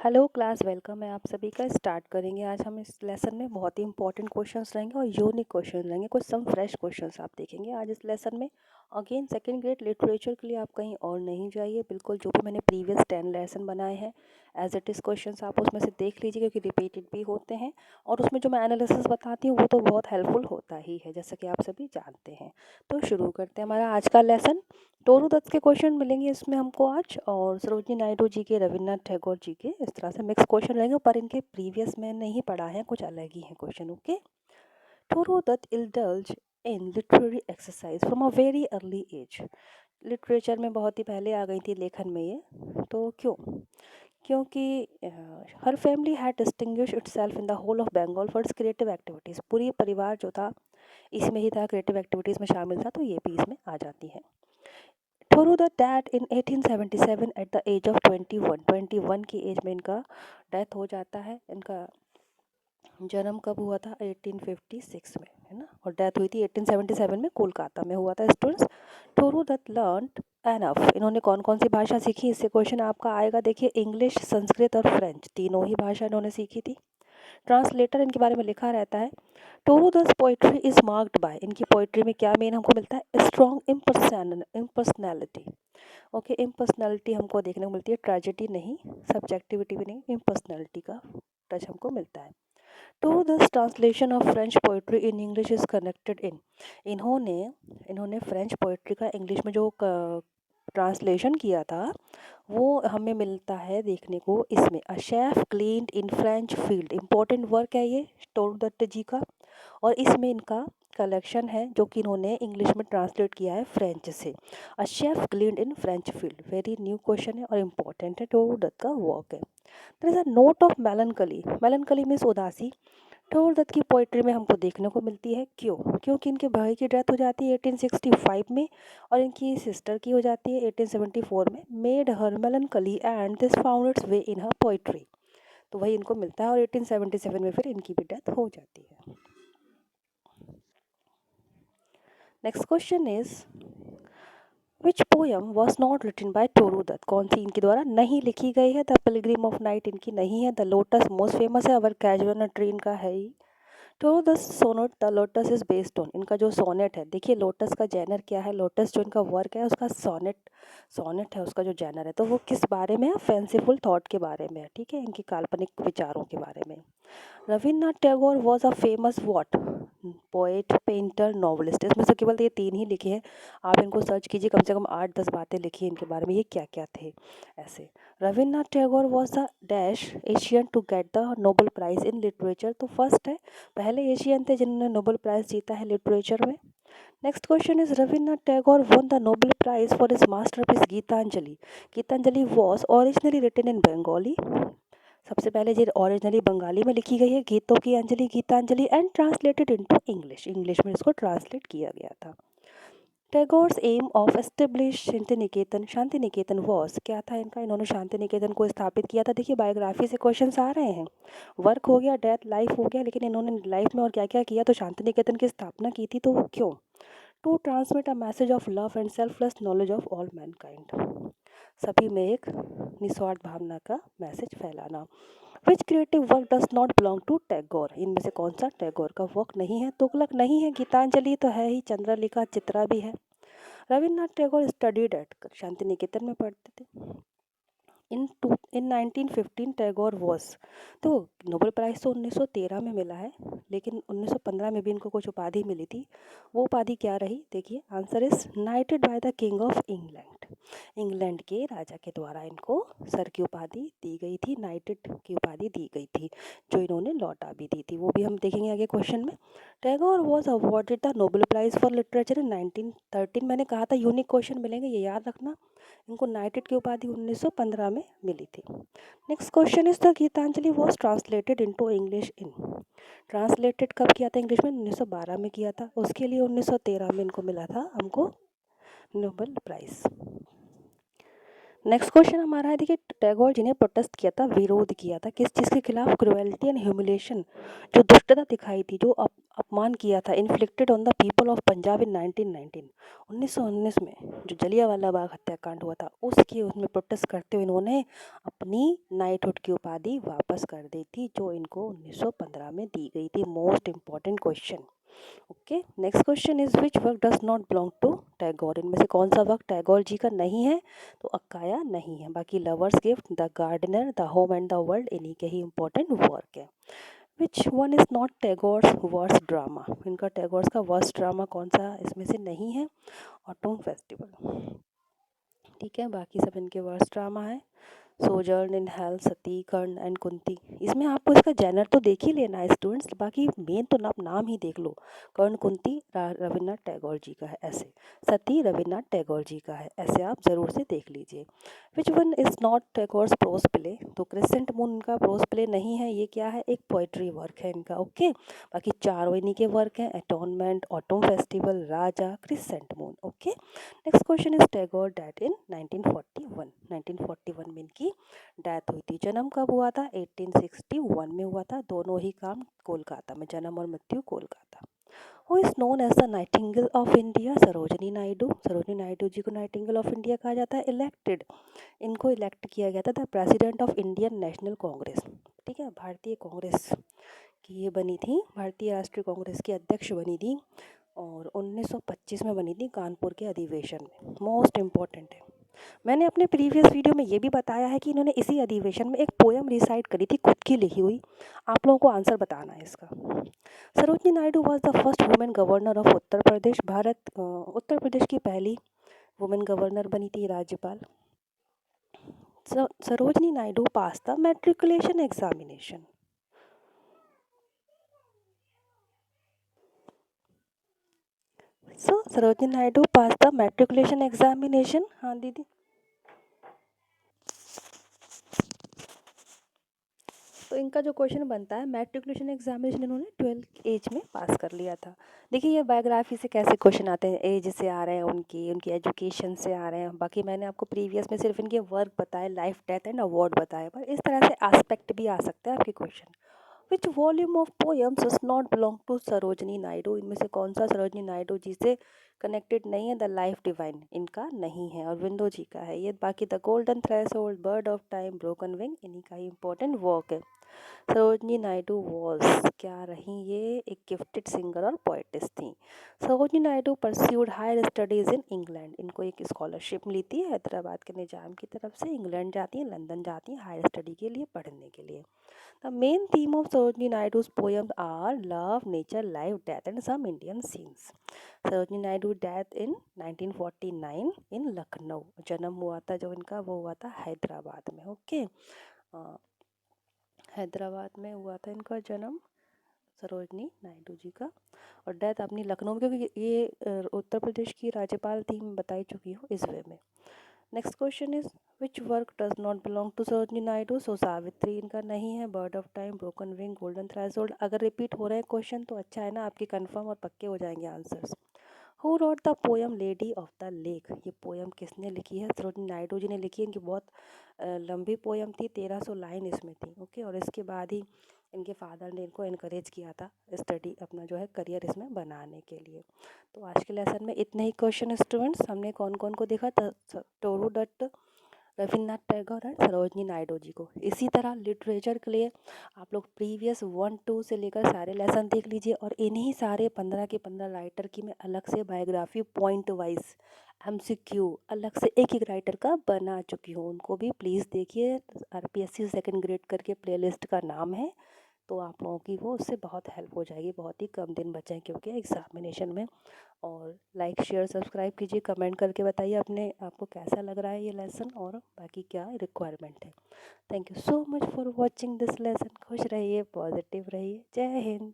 Hello class, welcome है आप सभी का। स्टार्ट करेंगे। आज हम इस लेसन में बहुत ही इंपॉर्टेंट क्वेश्चंस रहेंगे और यूनिक क्वेश्चंस रहेंगे। कुछ सम फ्रेश क्वेश्चंस आप देखेंगे आज इस लेसन में। अगेन सेकंड ग्रेड लिटरेचर के लिए आप कहीं और नहीं जाइए। बिल्कुल जो भी मैंने प्रीवियस 10 लेसन बनाए हैं एज इट इज़ क्वेश्चंस आप उसमें से देख लीजिए, क्योंकि रिपीटेड भी होते हैं और उसमें जो मैं एनालिसिस बताती हूँ वो तो बहुत हेल्पफुल होता ही है, जैसा कि आप सभी जानते हैं। तो शुरू करते हैं हमारा आज का लेसन। टोरू दत्त के क्वेश्चन मिलेंगे इसमें हमको आज, और सरोजिनी नायडू जी के, रविन्द्रनाथ टैगोर जी के, इस तरह से मिक्स क्वेश्चन रहेंगे। पर इनके प्रीवियस में नहीं पढ़ा है, कुछ अलग ही है question. Okay. Toru Dutt indulged in literary exercise from a very early age. Literature में बहुत ही पहले आ गई थी लेखन में ये। तो क्यों? क्योंकि हर family had distinguish itself in the whole of Bengal for its creative activities. पूरी परिवार जो था इसमें ही था, क्रिएटिव एक्टिविटीज़ में शामिल था, तो ये भी इसमें आ जाती है। Thoreau the dad in 1877 at the age of 21 की एज में इनका डेथ हो जाता है। इनका जन्म कब हुआ था? 1856 में, है ना, और डेथ हुई थी 1877 में, कोलकाता में हुआ था। Students, Thoreau that learned enough, इन्होंने कौन कौन सी भाषा सीखी? इससे क्वेश्चन आपका आएगा। देखिए, इंग्लिश, संस्कृत और फ्रेंच, तीनों ही भाषा इन्होंने सीखी थी। ट्रांसलेटर इनके बारे में लिखा रहता है। टोरूदस पोइट्री इज मार्क्ड बाय, इनकी पोइट्री में क्या मेन हमको मिलता है? Strong impersonality. ओके, इम्पर्सनैलिटी हमको देखने को मिलती है, ट्रेजेडी नहीं, सब्जेक्टिविटी भी नहीं, इम्पर्सनैलिटी का टच हमको मिलता है। To this translation of French poetry in English is connected in, इन्होंने इन्होंने फ्रेंच पोइट्री का इंग्लिश में जो ट्रांसलेशन किया था वो हमें मिलता है देखने को इसमें। अ sheaf gleaned in French field, important work है ये टोरू दत्त जी का, और इसमें इनका कलेक्शन है जो कि इन्होंने इंग्लिश में ट्रांसलेट किया है फ्रेंच से। A sheaf gleaned in French field, very new question है और इम्पोर्टेंट है, टोरू दत्त का वर्क है। There is a note of melancholy, melancholy means उदासी, टोरू दत्त की पोइट्री में हमको देखने को मिलती है। क्यों? क्योंकि इनके भाई की डेथ हो जाती है 1865 में और इनकी सिस्टर की हो जाती है 1874 में। Made her मेलनकली and this found it's way in her poetry, तो वही इनको मिलता है और 1877 में फिर इनकी भी डेथ हो जाती है। Next question is which poem was not written by Toru Dutt, कौन सी इनके द्वारा नहीं लिखी गई है? द पिलग्रिम ऑफ नाइट इनकी नहीं है। द लोटस मोस्ट फेमस है, अवर कैजुअल ट्री इनका है ही। तो the sonnet the lotus is based on, इनका जो सोनेट है, देखिए लोटस का जैनर क्या है? लोटस जो इनका वर्क है उसका सोनेट, सोनेट है उसका जो जैनर है, तो वो किस बारे में है? फैंसीफुल थॉट के बारे में है, ठीक है, इनकी काल्पनिक विचारों के बारे में। Rabindranath Tagore was a famous what? Poet, painter, novelist. इसमें से केवल ये तीन ही लिखे हैं, आप इनको सर्च कीजिए, कम से कम 8-10 बातें लिखी इनके बारे में, ये क्या क्या थे ऐसे। Rabindranath Tagore was the dash Asian to get the Nobel prize in literature, तो फर्स्ट है, पहले एशियन थे जिन्होंने नोबेल प्राइज जीता है लिटरेचर में। Next question is Rabindranath Tagore won the Nobel prize for his masterpiece Gitanjali. Gitanjali was originally written in Bengali, सबसे पहले ये ओरिजिनली बंगाली में लिखी गई है, गीतों की अंजलि, Gitanjali, and translated into English, English में इसको ट्रांसलेट किया गया था। Tagore's aim of establish Santiniketan, Santiniketan was, क्या था इनका? इन्होंने शांति निकेतन को स्थापित किया था। देखिए बायोग्राफी से क्वेश्चंस आ रहे हैं, वर्क हो गया, डेथ, लाइफ हो गया, लेकिन इन्होंने लाइफ में और क्या क्या किया? तो शांति निकेतन की स्थापना की थी, तो वो क्यों? To transmit a message of love and selfless knowledge of all mankind, सभी में एक निस्वार्थ भावना का मैसेज फैलाना। Which creative work does not belong to Tagore, इनमें से कौन सा टैगोर का वर्क नहीं है? तुगलक नहीं है, गीतांजलि तो है ही, चंद्रलेखा, चित्रा भी है। रविन्द्रनाथ टैगोर स्टडीड एट, शांति निकेतन में पढ़ते थे। इन 1915 टैगोर वॉज, तो नोबेल प्राइज़ तो 1913 में मिला है, लेकिन 1915 में भी इनको कुछ उपाधि मिली थी। वो उपाधि क्या रही? देखिए, answer is नाइटेड by the king of England, England के राजा के द्वारा इनको सर की उपाधि दी गई थी, नाइटेड की उपाधि दी गई थी, जो इन्होंने लौटा भी दी थी, वो भी हम देखेंगे आगे क्वेश्चन में। Tagore was awarded the Nobel prize for literature in 1913, मैंने कहा था यूनिक क्वेश्चन मिलेंगे, ये याद रखना। इनको नाइटेड की उपाधि 1915 में मिली थी। Next question is the Gitanjali was translated into English in, translated कब किया था इंग्लिश में? 1912 में किया था, उसके लिए 1913 में इनको मिला था हमको नोबेल प्राइज़। नेक्स्ट क्वेश्चन हमारा है, देखिए टैगोर जी ने प्रोटेस्ट किया था, विरोध किया था किस चीज़ के खिलाफ? क्रुएल्टी एंड ह्यूमिलेशन, जो दुष्टता दिखाई थी, जो अपमान किया था, inflicted on the people of Punjab in 1919 में जो जलियांवाला बाग हत्याकांड हुआ था उसकी उसमें प्रोटेस्ट करते हुए इन्होंने अपनी नाइटहुड की उपाधि वापस कर दी थी, जो इनको 1915 में दी गई थी। Most important question. Okay, next question is which work does not belong to Tagore? इनमें से कौन सा वर्क टैगोर जी का नहीं है? तो अक्काया नहीं है। बाकी lovers gift, the gardener, the home and the world इन्हीं के ही इंपॉर्टेंट वर्क है। Which one is not Tagore's worst drama? इनका टैगोर्स का वर्स्ट ड्रामा कौन सा इसमें से नहीं है? Autumn festival. ठीक है, बाकी सब इनके वर्स्ट ड्रामा है। Sojourn in hell, Sati, Karna and Kunti. इसमें आपको इसका जेनर तो देख ही लेना है स्टूडेंट्स, बाकी मेन तो आप नाम ही देख लो। कर्ण कुंती रविन्द्रनाथ टैगोर जी का है ऐसे, सती रविन्द्रनाथ टैगोर जी का है ऐसे, आप ज़रूर से देख लीजिए। Which one is not Tagore's prose play? तो क्रिसेंट मून इनका प्रोज प्ले नहीं है, ये क्या है? एक पोइट्री वर्क है इनका। ओके, बाकी चारों इन्हीं के वर्क हैं, atonement, autumn festival, Raja, crescent moon. Okay, next question is Tagore death in 1941। 1941 में इनकी डेथ हुई थी। जन्म कब हुआ था? 1861 में हुआ था। दोनों ही काम कोलकाता में, जन्म और मृत्यु Kolkata. Who is known as the nightingale of India? Sarojini Naidu. Sarojini Naidu ji को नाइटिंगेल ऑफ इंडिया कहा जाता है। इलेक्टेड, इनको इलेक्ट किया गया था the president of Indian national Congress. ठीक है, भारतीय कांग्रेस की ये बनी थी, भारतीय राष्ट्रीय कांग्रेस की अध्यक्ष बनी थी और 1925 में बनी थी कानपुर के अधिवेशन में। मोस्ट इम्पॉर्टेंट है। मैंने अपने प्रीवियस वीडियो में ये भी बताया है कि इन्होंने इसी अधिवेशन में एक पोयम रिसाइट करी थी, खुद की लिखी हुई। आप लोगों को आंसर बताना है इसका। Sarojini Naidu was the first women governor of Uttar Pradesh. Uttar Pradesh की पहली वुमेन गवर्नर बनी थी, राज्यपाल। Sarojini Naidu pass the matriculation examination. Sarojini Naidu pass the matriculation examination. हाँ दीदी। तो इनका जो क्वेश्चन बनता है, मैट्रिकुलेशन एग्जामिनेशन इन्होंने 12 एज में पास कर लिया था। देखिए ये बायोग्राफी से कैसे क्वेश्चन आते हैं, एज से आ रहे हैं, उनकी उनकी एजुकेशन से आ रहे हैं। बाकी मैंने आपको प्रीवियस में सिर्फ इनके वर्क बताए, लाइफ, डेथ एंड अवार्ड बताए, पर इस तरह से एस्पेक्ट भी आ सकता है आपके question. Which volume of poems does not belong to Sarojini Naidu? इनमें से कौन सा सरोजनी नायडू जी से कनेक्टेड नहीं है? द लाइफ डिवाइन इनका नहीं है, और विंडो जी का है ये। बाकी the golden threshold, bird of time, broken wing इन्हीं का ही इंपॉर्टेंट वर्क है। सरोजनी नायडू वॉज क्या रही? ये एक गिफ्टेड सिंगर और पोइटिस थी। Sarojini Naidu pursued higher studies in England. इनको एक स्कॉलरशिप मिली थी हैदराबाद के निजाम की तरफ से। इंग्लैंड जाती हैं, लंदन जाती हैं हायर स्टडी के लिए, पढ़ने के लिए। The main theme of Sarojini Naidu's poems are love, nature, life, death and some Indian scenes. Sarojini Naidu death in 1949 in Lucknow. जन्म हुआ था जो इनका वो हुआ था हैदराबाद में। ओके, हैदराबाद में हुआ था इनका जन्म, सरोजनी नायडू जी का। और डेथ अपनी लखनऊ में, क्योंकि ये उत्तर प्रदेश की राज्यपाल थी, मैं बता ही चुकी हूँ इस वे में। Next question is which work does not belong to Sarojini Naidu? So Savitri इनका नहीं है। Bird of time, broken wing, golden threshold. अगर रिपीट हो रहे हैं क्वेश्चन तो अच्छा है ना, आपके कंफर्म और पक्के हो जाएंगे answers. Who wrote the poem lady of the lake? ये पोएम किसने लिखी है? सरोजनी नायडू जी ने लिखी है। इनकी बहुत लंबी पोएम थी, 1300 लाइन इसमें थी। ओके, और इसके बाद ही इनके फादर ने इनको इनकरेज किया था स्टडी, अपना जो है करियर इसमें बनाने के लिए। तो आज के लेसन में इतने ही क्वेश्चन स्टूडेंट्स। हमने कौन कौन को देखा? टोरू दत्त, रविन्द्रनाथ टैगोर एंड सरोजनी नायडू जी को। इसी तरह लिटरेचर के लिए आप लोग प्रीवियस 1 2 से लेकर सारे लेसन देख लीजिए, और इन्हीं सारे 15 के 15 राइटर की मैं अलग से बायोग्राफी पॉइंट वाइज एमसीक्यू अलग से एक एक राइटर का बना चुकी हूँ, उनको भी प्लीज़ देखिए। आरपीएससी सेकंड ग्रेड करके प्लेलिस्ट का नाम है, तो आप लोगों की वो उससे बहुत हेल्प हो जाएगी। बहुत ही कम दिन बचे हैं क्योंकि एग्जामिनेशन में। और लाइक, शेयर, सब्सक्राइब कीजिए, कमेंट करके बताइए अपने आपको कैसा लग रहा है ये लेसन, और बाकी क्या रिक्वायरमेंट है। Thank you so much for watching this lesson. खुश रहिए, पॉजिटिव रहिए। जय हिंद।